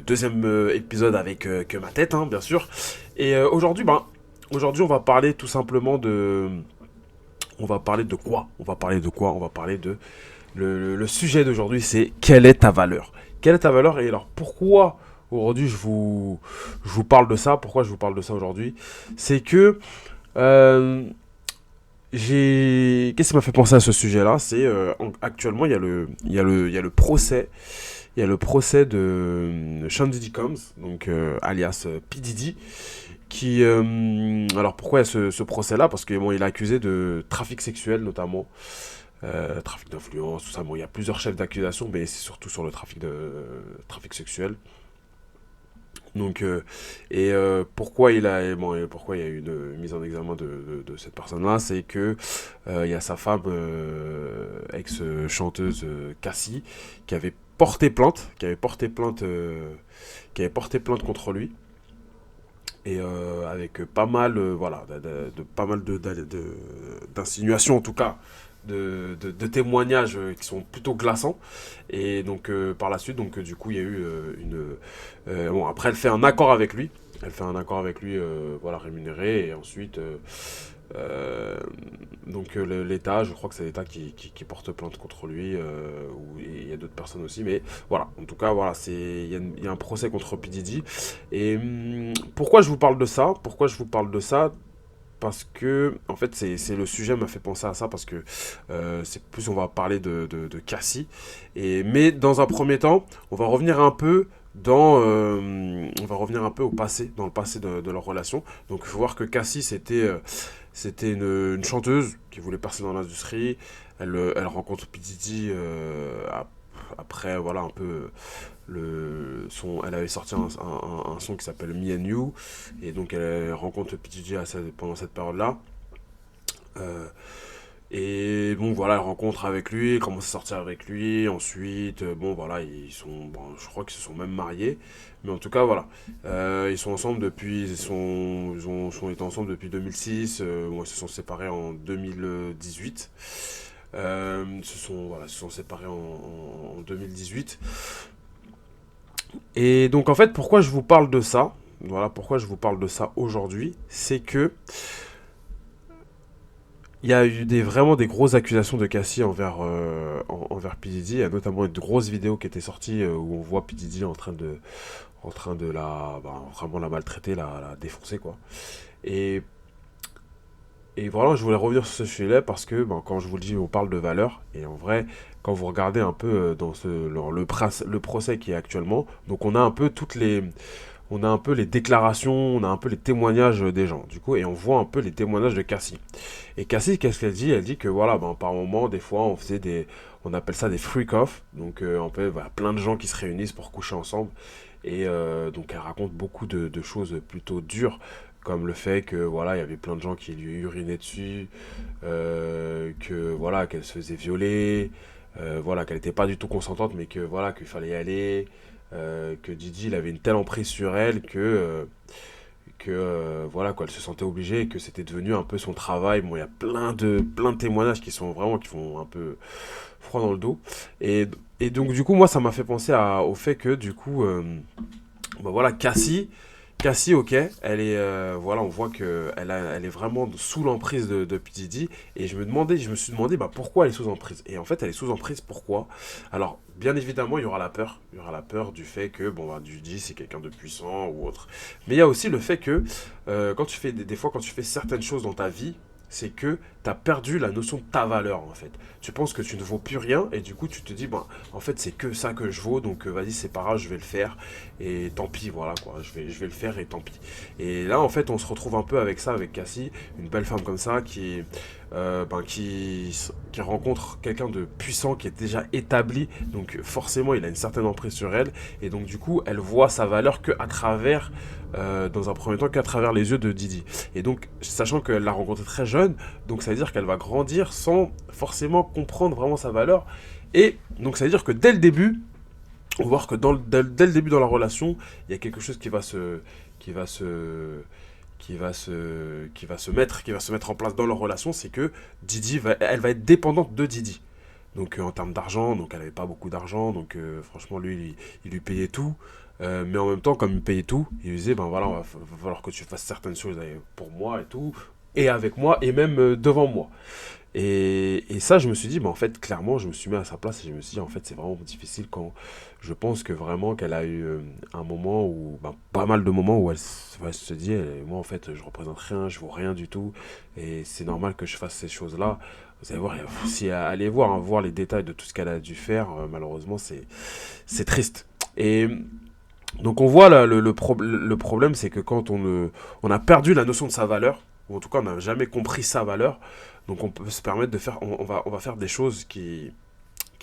Deuxième épisode avec que ma tête, hein, bien sûr. Et aujourd'hui, on va parler tout simplement de. On va parler de quoi? On va parler de quoi? On va parler de. Le sujet d'aujourd'hui, c'est quelle est ta valeur? Quelle est ta valeur? Et alors, pourquoi aujourd'hui je vous parle de ça? Pourquoi je vous parle de ça aujourd'hui? C'est que. euh, Qu'est-ce qui m'a fait penser à ce sujet-là? C'est actuellement il y a le procès, il y a le procès de Sean Diddy Combs, donc alias P Diddy, qui alors pourquoi il y a ce procès-là? Parce que bon, il est accusé de trafic sexuel notamment, trafic d'influence, tout ça. Bon, il y a plusieurs chefs d'accusation, mais c'est surtout sur le trafic sexuel. Donc, pourquoi pourquoi il y a eu une mise en examen de cette personne-là, c'est que il y a sa femme, ex-chanteuse Cassie, qui avait porté plainte, qui avait porté plainte contre lui, et avec pas mal, voilà, pas mal d'insinuations en tout cas, de témoignages qui sont plutôt glaçants. Et donc par la suite, donc du coup, il y a eu bon, après, elle fait un accord avec lui. Elle fait un accord avec lui, voilà, rémunéré. Et ensuite, l'État, je crois que c'est l'État qui porte plainte contre lui. Ou il y a d'autres personnes aussi. Mais voilà, en tout cas, voilà, il y a un procès contre P. Diddy. Et pourquoi je vous parle de ça? Pourquoi je vous parle de ça? Parce que en fait c'est le sujet m'a fait penser à ça, parce que c'est plus, on va parler de Cassie, et mais dans un premier temps on va revenir un peu au passé, dans le passé de leur relation. Donc il faut voir que Cassie, c'était une chanteuse qui voulait percer dans l'industrie. Elle rencontre P Diddy après, voilà, un peu elle avait sorti un son qui s'appelle Me and You, et donc elle rencontre P Diddy pendant cette période-là. Euh, et bon, voilà, elle rencontre avec lui, elle commence à sortir avec lui. Ensuite, bon, voilà, je crois qu'ils se sont même mariés. Mais en tout cas, voilà, ils sont ensemble depuis, sont été ensemble depuis 2006. Bon, ils se sont séparés en 2018. Voilà, se sont séparés en 2018. Et donc en fait, pourquoi je vous parle de ça? Voilà, pourquoi je vous parle de ça aujourd'hui, c'est que il y a eu vraiment des grosses accusations de Cassie envers P. Diddy. Il y a notamment une grosse vidéo qui était sortie, où on voit P. Diddy en train de vraiment la maltraiter, la défoncer, quoi. Et, et voilà, je voulais revenir sur ce sujet-là parce que, quand je vous le dis, on parle de valeur. Et en vrai, quand vous regardez un peu dans le procès qui est actuellement, donc on a un peu les déclarations, on a un peu les témoignages des gens, du coup, et on voit un peu les témoignages de Cassie. Et Cassie, qu'est-ce qu'elle dit? Elle dit que voilà, par moment, des fois, on appelle ça des freak-off, donc voilà, plein de gens qui se réunissent pour coucher ensemble, et donc elle raconte beaucoup de choses plutôt dures, comme le fait que voilà, il y avait plein de gens qui lui urinaient dessus, que voilà, qu'elle se faisait violer, voilà, qu'elle n'était pas du tout consentante, mais que voilà, qu'il fallait y aller, que Didi, il avait une telle emprise sur elle que voilà, quoi, elle se sentait obligée, et que c'était devenu un peu son travail. Bon, il y a plein de témoignages qui font un peu froid dans le dos. Et, et donc du coup, moi, ça m'a fait penser au fait que du coup, voilà, Cassie, ok, voilà, on voit que elle est vraiment sous l'emprise de P. Diddy. Et je me suis demandé, pourquoi elle est sous emprise. Et en fait, elle est sous emprise, pourquoi? Alors, bien évidemment, il y aura la peur du fait que, Diddy, c'est quelqu'un de puissant ou autre. Mais il y a aussi le fait que, quand tu fais, des fois, quand tu fais certaines choses dans ta vie, c'est que tu as perdu la notion de ta valeur, en fait. Tu penses que tu ne vaux plus rien, et du coup, tu te dis, en fait, c'est que ça que je vaux, donc vas-y, c'est pas grave, je vais le faire, et tant pis, voilà, quoi, je vais le faire, et tant pis. Et là, en fait, on se retrouve un peu avec ça, avec Cassie, une belle femme comme ça, qui rencontre quelqu'un de puissant, qui est déjà établi, donc forcément, il a une certaine emprise sur elle, et donc, du coup, elle voit sa valeur que à travers, dans un premier temps, qu'à travers les yeux de Didi. Et donc, sachant qu'elle l'a rencontré très jeune, donc ça veut dire qu'elle va grandir sans forcément comprendre vraiment sa valeur. Et donc, ça veut dire que dès le début, on va voir que dès le début dans la relation, il y a quelque chose qui va se, qui va se mettre en place dans leur relation, c'est que elle va être dépendante de Didi. Donc en termes d'argent, donc elle avait pas beaucoup d'argent, donc franchement lui il lui payait tout. Mais en même temps, comme il payait tout, il lui disait ben voilà, va falloir que tu fasses certaines choses pour moi et tout, et avec moi, et même devant moi. Et ça, je me suis dit, bah, en fait, clairement, je me suis mis à sa place et je me suis dit, en fait, c'est vraiment difficile quand je pense que vraiment qu'elle a eu un moment où, bah, pas mal de moments où elle se dit, moi, en fait, je représente rien, je vaux rien du tout, et c'est normal que je fasse ces choses-là. Vous allez voir, si allez voir, hein, voir les détails de tout ce qu'elle a dû faire, malheureusement, c'est triste. Et donc, on voit là, le problème, c'est que quand on a perdu la notion de sa valeur, ou en tout cas, on n'a jamais compris sa valeur, donc on peut se permettre de faire, on va faire des choses qui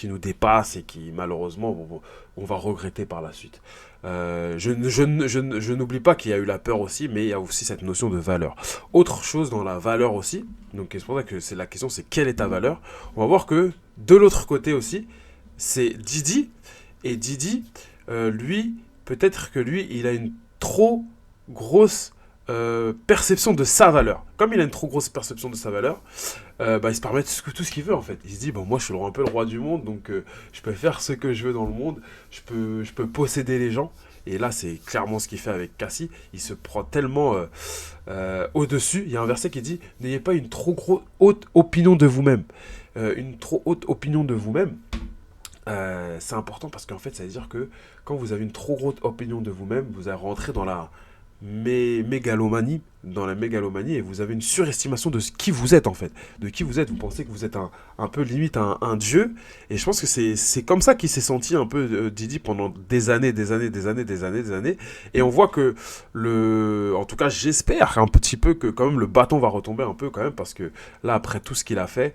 nous dépassent et qui malheureusement on va regretter par la suite. Je n'oublie pas qu'il y a eu la peur aussi, mais il y a aussi cette notion de valeur. Autre chose dans la valeur aussi, donc c'est pour ça que c'est la question, c'est quelle est ta valeur. On va voir que de l'autre côté aussi, c'est Didi, et Didi, lui, peut-être que lui, il a une trop grosse perception de sa valeur. Comme il a une trop grosse perception de sa valeur, bah, il se permet tout ce qu'il veut en fait. Il se dit, bon, moi je suis un peu le roi du monde, donc je peux faire ce que je veux dans le monde, je peux posséder les gens. Et là, c'est clairement ce qu'il fait avec Cassie. Il se prend tellement au-dessus. Il y a un verset qui dit, n'ayez pas une trop haute opinion de vous-même. Une trop haute opinion de vous-même. C'est important parce qu'en fait, ça veut dire que quand vous avez une trop grosse opinion de vous-même, vous allez rentrer dans la mégalomanie, et vous avez une surestimation de ce qui vous êtes en fait, de qui vous êtes. Vous pensez que vous êtes un peu limite un dieu, et je pense que c'est comme ça qu'il s'est senti un peu Didi pendant des années, des années, et on voit que en tout cas j'espère un petit peu que quand même le bâton va retomber un peu quand même, parce que là après tout ce qu'il a fait,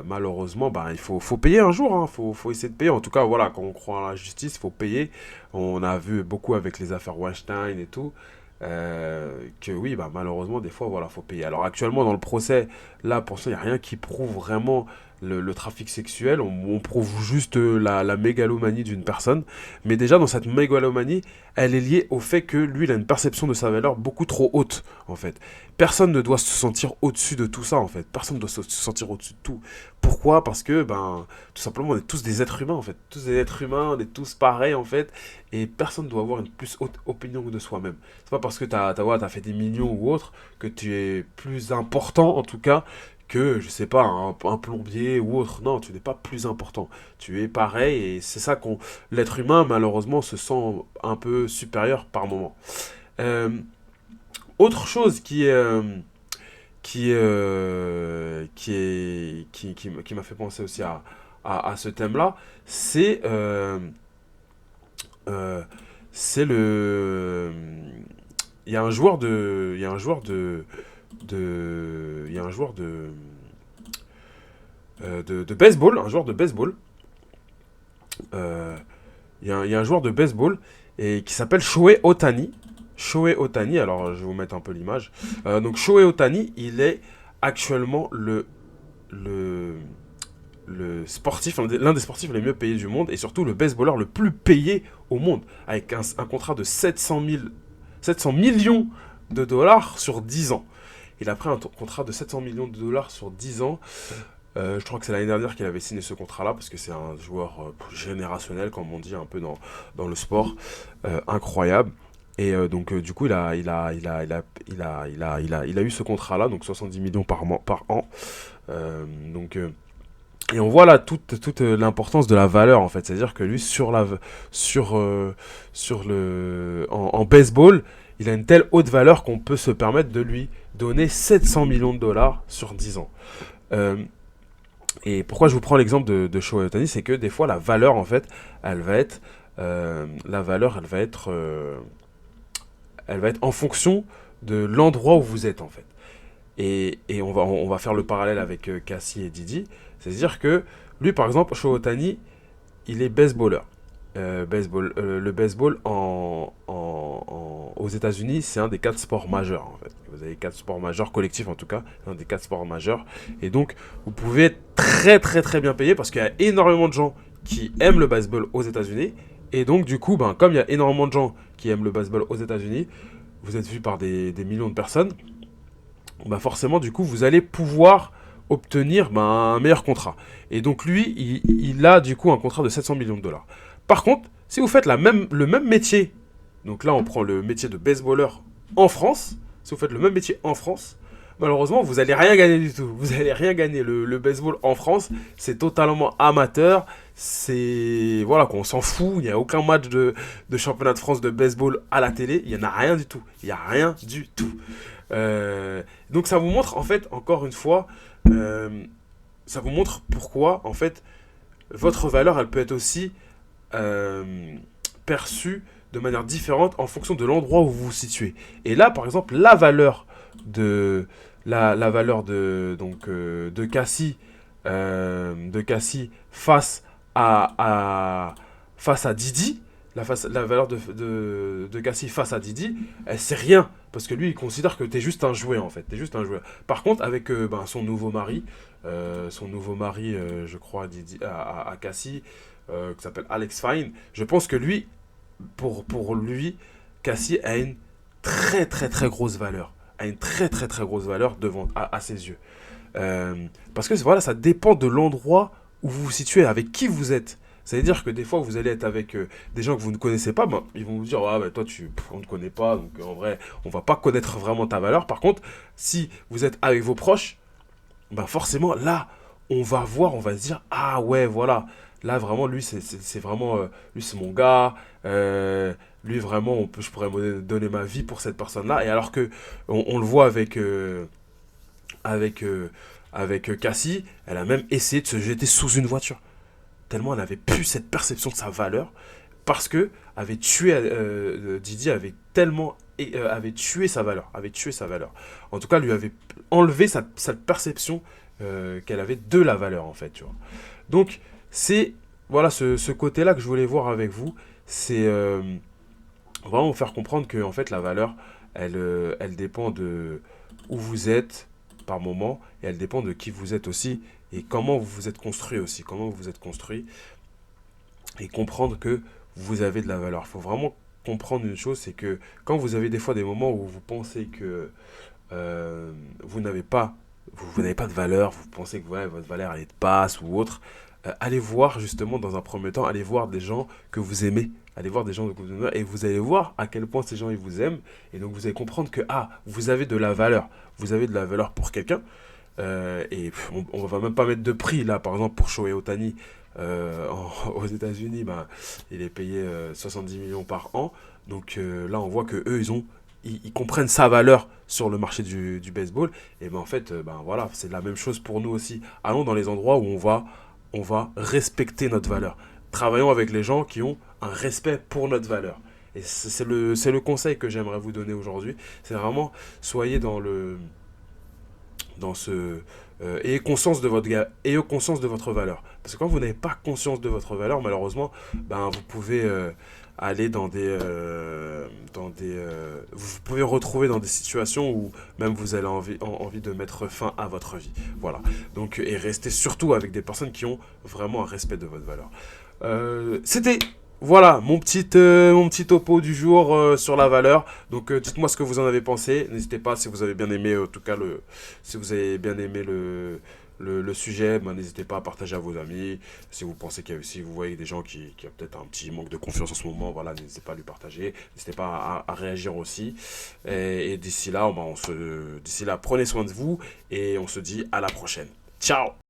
malheureusement, bah, il faut payer un jour, hein. Faut essayer de payer. En tout cas, voilà, quand on croit en la justice, il faut payer. On a vu beaucoup avec les affaires Weinstein et tout, que oui, bah, malheureusement, des fois, voilà, faut payer. Alors actuellement, dans le procès, là, pour ça, il n'y a rien qui prouve vraiment le trafic sexuel. On prouve juste la mégalomanie d'une personne. Mais déjà, dans cette mégalomanie, elle est liée au fait que lui, il a une perception de sa valeur beaucoup trop haute, en fait. Personne ne doit se sentir au-dessus de tout ça, en fait. Personne ne doit se sentir au-dessus de tout. Pourquoi? Parce que, ben, tout simplement, on est tous des êtres humains, en fait. Tous des êtres humains, on est tous pareils, en fait. Et personne ne doit avoir une plus haute opinion de soi-même. C'est pas parce que t'as fait des millions ou autre que tu es plus important, en tout cas, que, je sais pas, un plombier ou autre. Non, tu n'es pas plus important. Tu es pareil, et c'est ça qu'on... L'être humain, malheureusement, se sent un peu supérieur par moment. Euh, Autre chose qui m'a fait penser aussi à ce thème-là, c'est euh, c'est le il y a un joueur de il y a un joueur de il y a un joueur de baseball, un joueur de baseball. euh, il y a un joueur de baseball et qui s'appelle Shohei Ohtani. Shohei Ohtani, alors je vais vous mettre un peu l'image. Donc Shohei Ohtani, il est actuellement le, le sportif, l'un des sportifs les mieux payés du monde, et surtout le baseballeur le plus payé au monde, avec un contrat de 700 millions de dollars sur 10 ans. Il a pris un contrat de 700 millions de dollars sur 10 ans. Je crois que c'est l'année dernière qu'il avait signé ce contrat-là, parce que c'est un joueur générationnel, comme on dit un peu dans le sport, incroyable. Et donc du coup il a eu ce contrat-là, donc 70 millions par an. Donc et on voit là toute l'importance de la valeur en fait, c'est-à-dire que lui sur en baseball, il a une telle haute valeur qu'on peut se permettre de lui donner 700 millions de dollars sur 10 ans. Euh, et pourquoi je vous prends l'exemple de Shohei Ohtani, c'est que des fois la valeur en fait, elle va être la valeur, elle va être en fonction de l'endroit où vous êtes en fait. Et on va faire le parallèle avec Cassie et Didi. C'est-à-dire que lui, par exemple, Shohei Ohtani, il est baseballeur. Le baseball aux États-Unis, c'est un des 4 sports majeurs en fait. Vous avez 4 sports majeurs collectifs en tout cas, un des 4 sports majeurs. Et donc, vous pouvez être très très très bien payé parce qu'il y a énormément de gens qui aiment le baseball aux États-Unis. Et donc, du coup, ben, comme il y a énormément de gens qui aiment le baseball aux États-Unis, vous êtes vu par des millions de personnes. Bah forcément, du coup, vous allez pouvoir obtenir un meilleur contrat. Et donc lui, il a du coup un contrat de 700 millions de dollars. Par contre, si vous faites le même métier, donc là on prend le métier de baseballeur en France, si vous faites le même métier en France, malheureusement vous allez rien gagner du tout. Vous allez rien gagner. Le baseball en France, c'est totalement amateur. C'est voilà qu'on s'en fout. Il n'y a aucun match de championnat de France de baseball à la télé. Il n'y en a rien du tout. Il n'y a rien du tout. Donc ça vous montre en fait encore une fois, ça vous montre pourquoi en fait votre valeur elle peut être aussi perçue de manière différente en fonction de l'endroit où vous vous situez. Et là par exemple de la valeur de Cassie face à Didi, la valeur de Cassie face à Didi, c'est rien. Parce que lui, il considère que t'es juste un jouet, en fait. T'es juste un jouet. Par contre, avec son nouveau mari, je crois, Didi, à Cassie, qui s'appelle Alex Fine, je pense que lui, pour lui, Cassie a une très très très grosse valeur. A une très très très grosse valeur à ses yeux. Parce que voilà, ça dépend de l'endroit où vous vous situez, avec qui vous êtes. Ça veut dire que des fois, vous allez être avec des gens que vous ne connaissez pas, ils vont vous dire, ah, toi, on ne te connaît pas, donc en vrai, on va pas connaître vraiment ta valeur. Par contre, si vous êtes avec vos proches, forcément, là, on va voir, on va se dire, ah ouais, voilà, là, vraiment, lui, c'est vraiment, lui, c'est mon gars, lui, vraiment, je pourrais me donner ma vie pour cette personne-là. Et alors que, on le voit avec Cassie, elle a même essayé de se jeter sous une voiture. Tellement elle avait plus cette perception de sa valeur, parce que Didi avait tué sa valeur, En tout cas, lui avait enlevé sa perception qu'elle avait de la valeur, en fait, tu vois. Donc, c'est voilà ce côté-là que je voulais voir avec vous. C'est vraiment vous faire comprendre que en fait la valeur, elle dépend de où vous êtes par moment, et elle dépend de qui vous êtes aussi, et comment vous vous êtes construit aussi, et comprendre que vous avez de la valeur. Il faut vraiment comprendre une chose, c'est que quand vous avez des fois des moments où vous pensez que vous n'avez pas de valeur, vous pensez que ouais, votre valeur elle est de passe ou autre, allez voir justement dans un premier temps, allez voir des gens que vous aimez. Allez voir des gens que vous aimez et vous allez voir à quel point ces gens ils vous aiment. Et donc vous allez comprendre que vous avez de la valeur. Vous avez de la valeur pour quelqu'un. On va même pas mettre de prix là, par exemple pour Shohei Ohtani aux États-Unis, il est payé 70 millions par an. Donc là, on voit que eux, ils comprennent sa valeur sur le marché du baseball. Et en fait, voilà, c'est la même chose pour nous aussi. Allons dans les endroits où on va respecter notre valeur. Travaillons avec les gens qui ont un respect pour notre valeur. Et c'est le conseil que j'aimerais vous donner aujourd'hui. C'est vraiment, soyez ayez conscience de votre valeur. Parce que quand vous n'avez pas conscience de votre valeur, malheureusement, vous pouvez aller vous pouvez retrouver dans des situations où même vous avez envie de mettre fin à votre vie. Voilà. Donc, et restez surtout avec des personnes qui ont vraiment un respect de votre valeur. C'était voilà mon petit topo du jour sur la valeur. Donc dites-moi ce que vous en avez pensé. N'hésitez pas si vous avez bien aimé, en tout cas si vous avez bien aimé le sujet, n'hésitez pas à partager à vos amis. Si vous pensez si vous voyez des gens qui ont peut-être un petit manque de confiance en ce moment, voilà, n'hésitez pas à lui partager. N'hésitez pas à réagir aussi. Et d'ici là, d'ici là, prenez soin de vous et on se dit à la prochaine. Ciao!